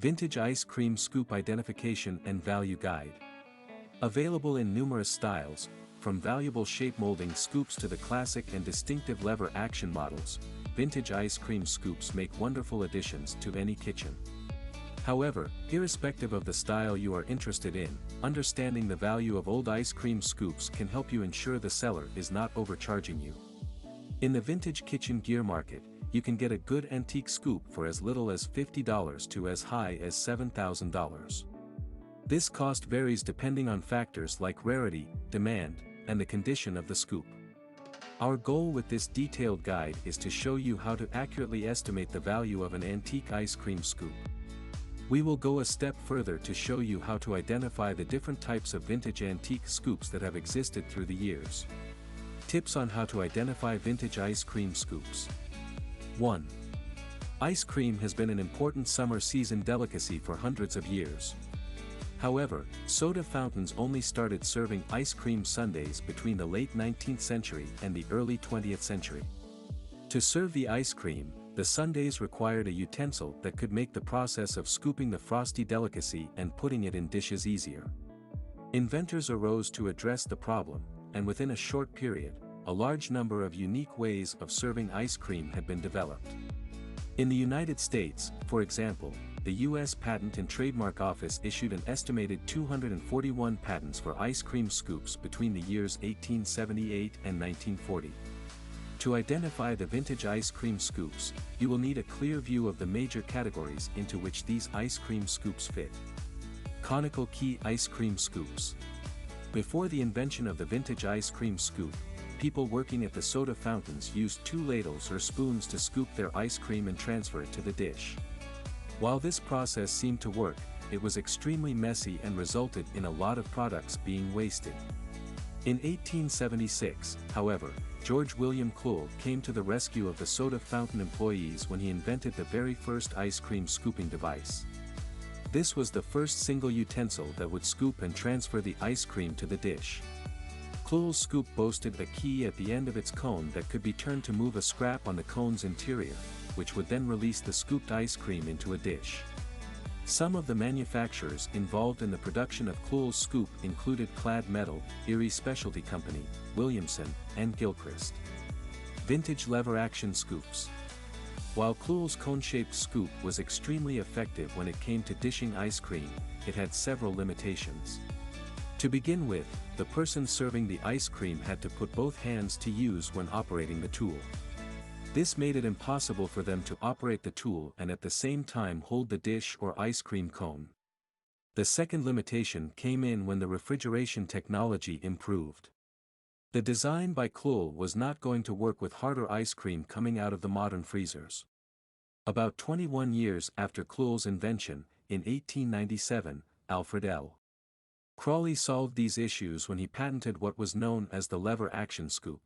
Vintage Ice Cream Scoop Identification and Value Guide. Available in numerous styles, from valuable shape molding scoops to the classic and distinctive lever action models, vintage ice cream scoops make wonderful additions to any kitchen. However, irrespective of the style you are interested in, understanding the value of old ice cream scoops can help you ensure the seller is not overcharging you. In the vintage kitchen gear market, you can get a good antique scoop for as little as $50 to as high as $7,000. This cost varies depending on factors like rarity, demand, and the condition of the scoop. Our goal with this detailed guide is to show you how to accurately estimate the value of an antique ice cream scoop. We will go a step further to show you how to identify the different types of vintage antique scoops that have existed through the years. Tips on how to identify vintage ice cream scoops. 1. Ice cream has been an important summer season delicacy for hundreds of years. However, soda fountains only started serving ice cream sundaes between the late 19th century and the early 20th century. To serve the ice cream, the sundaes required a utensil that could make the process of scooping the frosty delicacy and putting it in dishes easier. Inventors arose to address the problem, and within a short period, a large number of unique ways of serving ice cream had been developed. In the United States, for example, the U.S. Patent and Trademark Office issued an estimated 241 patents for ice cream scoops between the years 1878 and 1940. To identify the vintage ice cream scoops, you will need a clear view of the major categories into which these ice cream scoops fit. Conical key ice cream scoops. Before the invention of the vintage ice cream scoop, people working at the soda fountains used two ladles or spoons to scoop their ice cream and transfer it to the dish. While this process seemed to work, it was extremely messy and resulted in a lot of products being wasted. In 1876, however, George William Cluell came to the rescue of the soda fountain employees when he invented the very first ice cream scooping device. This was the first single utensil that would scoop and transfer the ice cream to the dish. Cluell's scoop boasted a key at the end of its cone that could be turned to move a scrap on the cone's interior, which would then release the scooped ice cream into a dish. Some of the manufacturers involved in the production of Cluell's scoop included Clad Metal, Erie Specialty Company, Williamson, and Gilchrist. Vintage lever action scoops. While Cluell's cone-shaped scoop was extremely effective when it came to dishing ice cream, it had several limitations. To begin with, the person serving the ice cream had to put both hands to use when operating the tool. This made it impossible for them to operate the tool and at the same time hold the dish or ice cream cone. The second limitation came in when the refrigeration technology improved. The design by Cluell was not going to work with harder ice cream coming out of the modern freezers. About 21 years after Cluell's invention, in 1897, Alfred L. Crawley solved these issues when he patented what was known as the lever action scoop.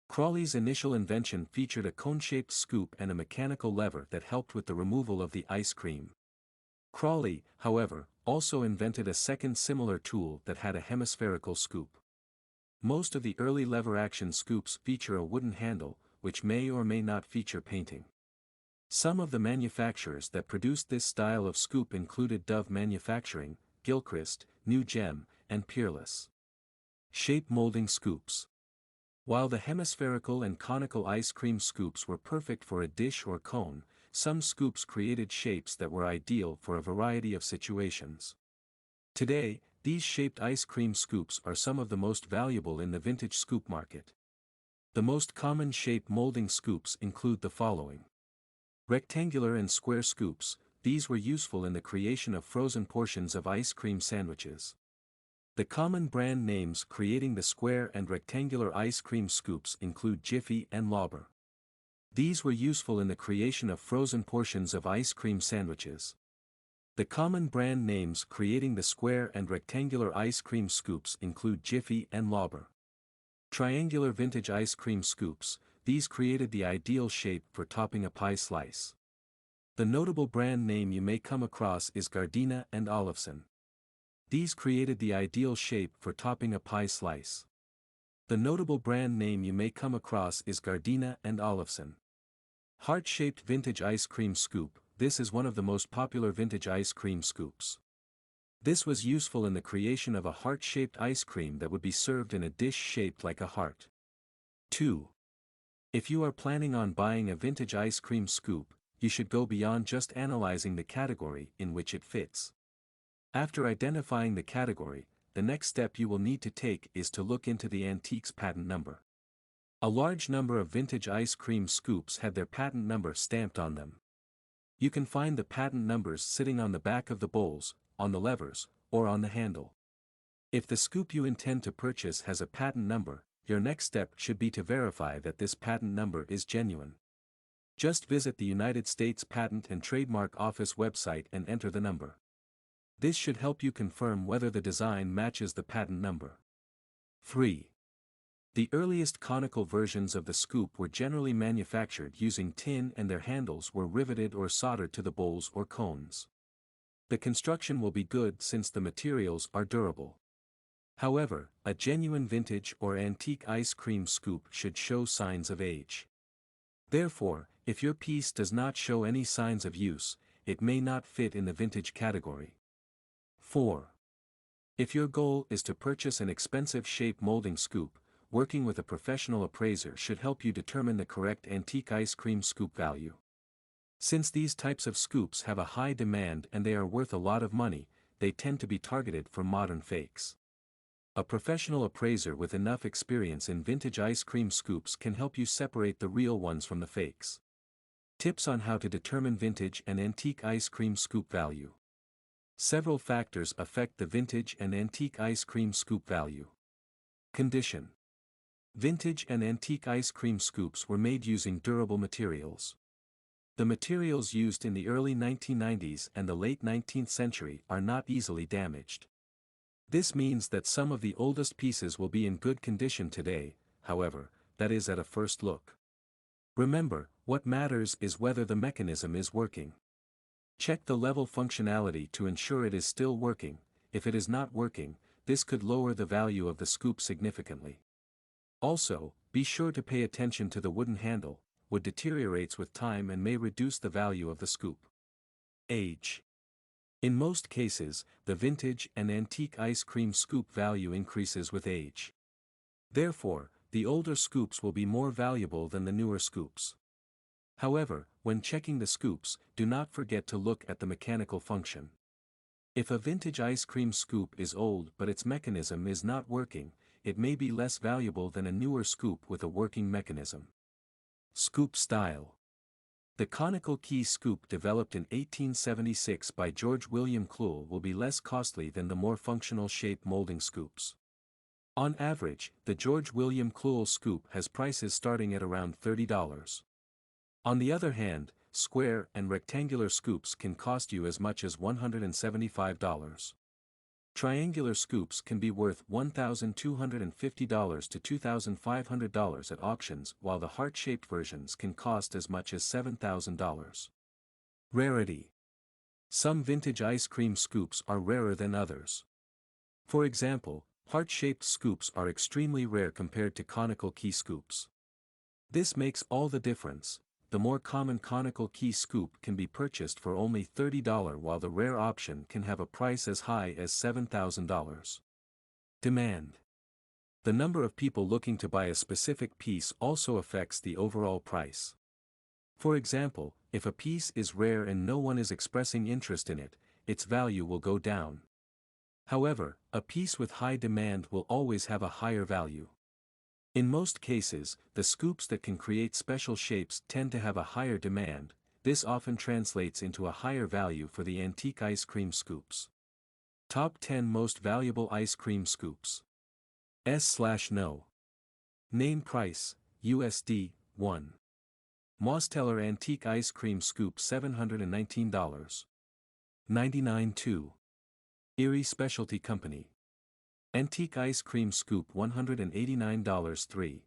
Crawley's initial invention featured a cone-shaped scoop and a mechanical lever that helped with the removal of the ice cream. Crawley, however, also invented a second similar tool that had a hemispherical scoop. Most of the early lever action scoops feature a wooden handle, which may or may not feature painting. Some of the manufacturers that produced this style of scoop included Dove Manufacturing, Gilchrist, New Gem, and Peerless. Shape molding scoops. While the hemispherical and conical ice cream scoops were perfect for a dish or cone, some scoops created shapes that were ideal for a variety of situations. Today, these shaped ice cream scoops are some of the most valuable in the vintage scoop market. The most common shape molding scoops include the following. Rectangular and square scoops. These were useful in the creation of frozen portions of ice cream sandwiches. The common brand names creating the square and rectangular ice cream scoops include Jiffy and Lauber. These were useful in the creation of frozen portions of ice cream sandwiches. The common brand names creating the square and rectangular ice cream scoops include Jiffy and Lauber. Triangular vintage ice cream scoops. These created the ideal shape for topping a pie slice. The notable brand name you may come across is Gardena and Olufsen. These created the ideal shape for topping a pie slice. The notable brand name you may come across is Gardena and Olufsen. Heart-shaped vintage ice cream scoop. this is one of the most popular vintage ice cream scoops. This was useful in the creation of a heart-shaped ice cream that would be served in a dish shaped like a heart. 2. If you are planning on buying a vintage ice cream scoop, you should go beyond just analyzing the category in which it fits. After identifying the category, the next step you will need to take is to look into the antique's patent number. A large number of vintage ice cream scoops have their patent number stamped on them. You can find the patent numbers sitting on the back of the bowls, on the levers, or on the handle. If the scoop you intend to purchase has a patent number, your next step should be to verify that this patent number is genuine. Just visit the United States Patent and Trademark Office website and enter the number. This should help you confirm whether the design matches the patent number. 3. The earliest conical versions of the scoop were generally manufactured using tin and their handles were riveted or soldered to the bowls or cones. The construction will be good since the materials are durable. However, a genuine vintage or antique ice cream scoop should show signs of age. Therefore, if your piece does not show any signs of use, it may not fit in the vintage category. 4. If your goal is to purchase an expensive shape molding scoop, working with a professional appraiser should help you determine the correct antique ice cream scoop value. Since these types of scoops have a high demand and they are worth a lot of money, they tend to be targeted for modern fakes. A professional appraiser with enough experience in vintage ice cream scoops can help you separate the real ones from the fakes. Tips on how to determine vintage and antique ice cream scoop value. Several factors affect the vintage and antique ice cream scoop value. Condition. Vintage and antique ice cream scoops were made using durable materials. The materials used in the early 1990s and the late 19th century are not easily damaged. This means that some of the oldest pieces will be in good condition today, however, that is at a first look. Remember, what matters is whether the mechanism is working. Check the level functionality to ensure it is still working. If it is not working, this could lower the value of the scoop significantly. Also, be sure to pay attention to the wooden handle. Wood deteriorates with time and may reduce the value of the scoop. Age. In most cases, the vintage and antique ice cream scoop value increases with age. Therefore, the older scoops will be more valuable than the newer scoops. However, when checking the scoops, do not forget to look at the mechanical function. If a vintage ice cream scoop is old but its mechanism is not working, it may be less valuable than a newer scoop with a working mechanism. Scoop style. The conical key scoop developed in 1876 by George William Cluel will be less costly than the more functional shape molding scoops. On average, the George William Cluel scoop has prices starting at around $30. On the other hand, square and rectangular scoops can cost you as much as $175. Triangular scoops can be worth $1,250 to $2,500 at auctions, while the heart-shaped versions can cost as much as $7,000. Rarity. Some vintage ice cream scoops are rarer than others. For example, heart-shaped scoops are extremely rare compared to conical key scoops. This makes all the difference. The more common conical key scoop can be purchased for only $30 while the rare option can have a price as high as $7,000. Demand. The number of people looking to buy a specific piece also affects the overall price. For example, if a piece is rare and no one is expressing interest in it, its value will go down. However, a piece with high demand will always have a higher value. In most cases, the scoops that can create special shapes tend to have a higher demand. This often translates into a higher value for the antique ice cream scoops. Top 10 Most Valuable Ice Cream Scoops. S/No. Name price, USD, 1. Mosteller Antique Ice Cream Scoop $719. 99 2. Erie Specialty Company. Antique Ice Cream Scoop $189. 3.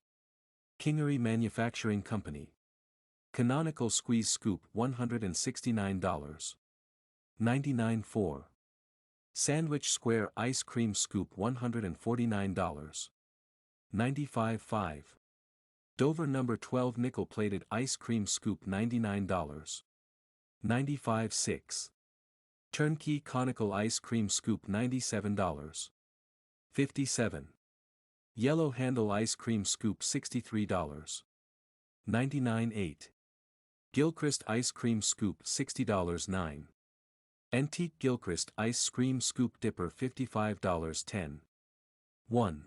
Kingery Manufacturing Company. Canonical Squeeze Scoop $169. 99 4. Sandwich Square Ice Cream Scoop $149. 95 5. Dover No. 12 Nickel Plated Ice Cream Scoop $99. $95.6. Turnkey conical ice cream scoop $97.57. Yellow handle ice cream scoop $63.99.8. Gilchrist ice cream scoop $60.9. Antique Gilchrist ice cream scoop dipper $55.10. 1.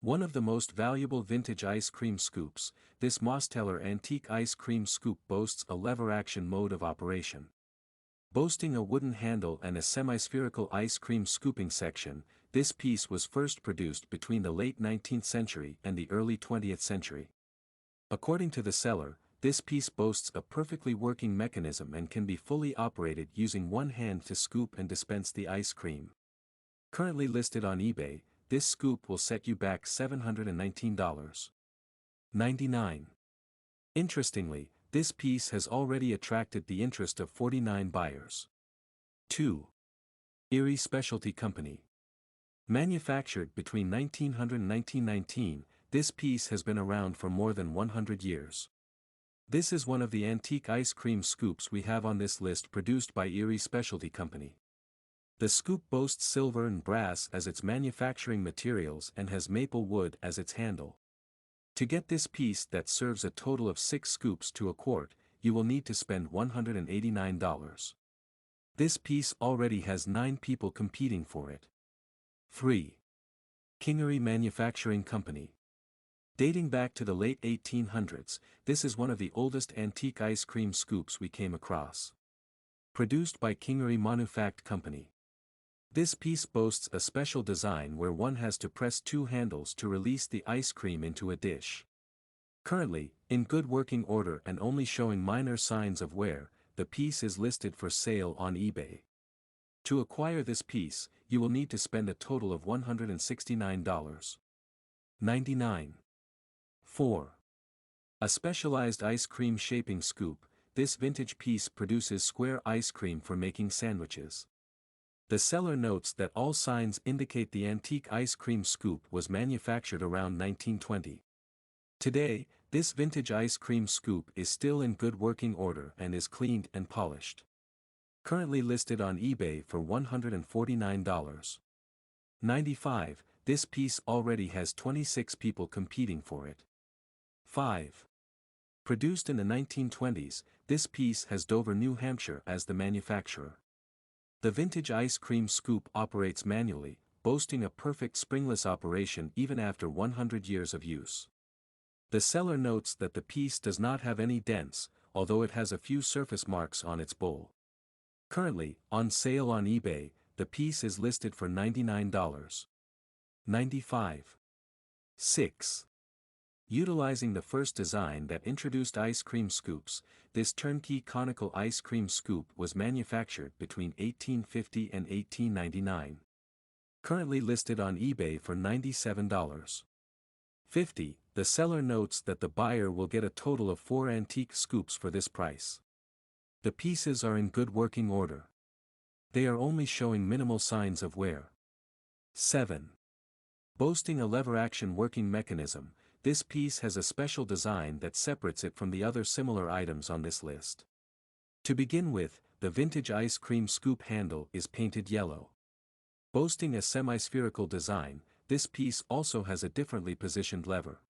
One of the most valuable vintage ice cream scoops, this Mosteller antique ice cream scoop boasts a lever-action mode of operation. Boasting a wooden handle and a semi-spherical ice cream scooping section, this piece was first produced between the late 19th century and the early 20th century. According to the seller, this piece boasts a perfectly working mechanism and can be fully operated using one hand to scoop and dispense the ice cream. Currently listed on eBay, this scoop will set you back $719.99. Interestingly, this piece has already attracted the interest of 49 buyers. 2. Erie Specialty Company. Manufactured between 1900 and 1919, this piece has been around for more than 100 years. This is one of the antique ice cream scoops we have on this list produced by Erie Specialty Company. The scoop boasts silver and brass as its manufacturing materials and has maple wood as its handle. To get this piece that serves a total of 6 scoops to a quart, you will need to spend $189. This piece already has 9 people competing for it. 3. Kingery Manufacturing Company. Dating back to the late 1800s, this is one of the oldest antique ice cream scoops we came across. Produced by Kingery Manufact Company. This piece boasts a special design where one has to press 2 handles to release the ice cream into a dish. Currently, in good working order and only showing minor signs of wear, the piece is listed for sale on eBay. To acquire this piece, you will need to spend a total of $169.99. 4. A specialized ice cream shaping scoop, this vintage piece produces square ice cream for making sandwiches. The seller notes that all signs indicate the antique ice cream scoop was manufactured around 1920. Today, this vintage ice cream scoop is still in good working order and is cleaned and polished. Currently listed on eBay for $149.95, this piece already has 26 people competing for it. 5. Produced in the 1920s, this piece has Dover, New Hampshire as the manufacturer. The vintage ice cream scoop operates manually, boasting a perfect springless operation even after 100 years of use. The seller notes that the piece does not have any dents, although it has a few surface marks on its bowl. Currently, on sale on eBay, the piece is listed for $99.95. 6. Utilizing the first design that introduced ice cream scoops, this turnkey conical ice cream scoop was manufactured between 1850 and 1899. Currently listed on eBay for $97.50, the seller notes that the buyer will get a total of 4 antique scoops for this price. The pieces are in good working order. They are only showing minimal signs of wear. 7. Boasting a lever-action working mechanism, this piece has a special design that separates it from the other similar items on this list. To begin with, the vintage ice cream scoop handle is painted yellow. Boasting a semi-spherical design, this piece also has a differently positioned lever.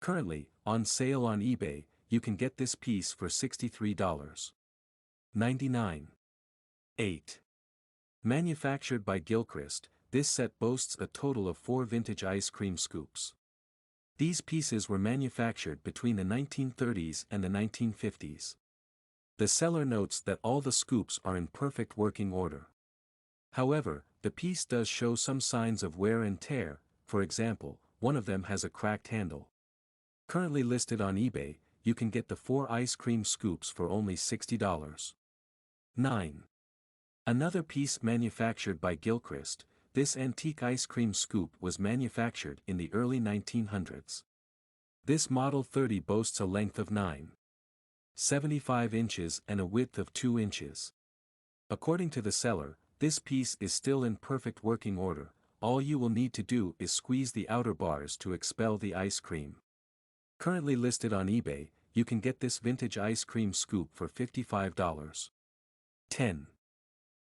Currently, on sale on eBay, you can get this piece for $63.99. 8. Manufactured by Gilchrist, this set boasts a total of 4 vintage ice cream scoops. These pieces were manufactured between the 1930s and the 1950s. The seller notes that all the scoops are in perfect working order. However, the piece does show some signs of wear and tear, for example, one of them has a cracked handle. Currently listed on eBay, you can get the 4 ice cream scoops for only $60. 9. Another piece manufactured by Gilchrist, this antique ice cream scoop was manufactured in the early 1900s. This Model 30 boasts a length of 9.75 inches and a width of 2 inches. According to the seller, this piece is still in perfect working order, all you will need to do is squeeze the outer bars to expel the ice cream. Currently listed on eBay, you can get this vintage ice cream scoop for $55. 10.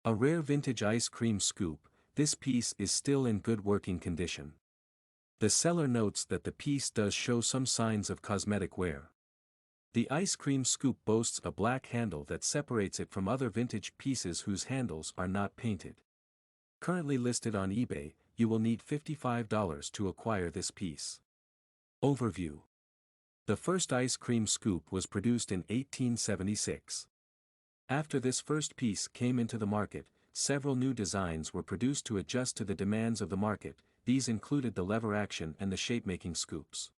A rare vintage ice cream scoop, this piece is still in good working condition. The seller notes that the piece does show some signs of cosmetic wear. The ice cream scoop boasts a black handle that separates it from other vintage pieces whose handles are not painted. Currently listed on eBay, you will need $55 to acquire this piece. Overview. The first ice cream scoop was produced in 1876. After this first piece came into the market, several new designs were produced to adjust to the demands of the market. These included the lever action and the shape-making scoops.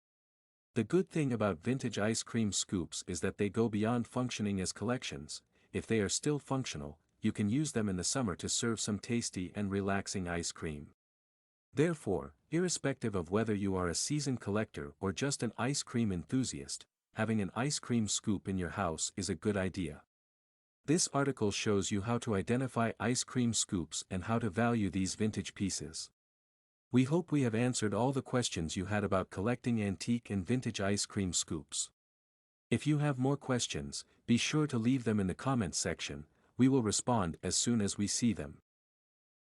The good thing about vintage ice cream scoops is that they go beyond functioning as collections. If they are still functional, you can use them in the summer to serve some tasty and relaxing ice cream. Therefore, irrespective of whether you are a seasoned collector or just an ice cream enthusiast, having an ice cream scoop in your house is a good idea. This article shows you how to identify ice cream scoops and how to value these vintage pieces. We hope we have answered all the questions you had about collecting antique and vintage ice cream scoops. If you have more questions, be sure to leave them in the comments section. We will respond as soon as we see them.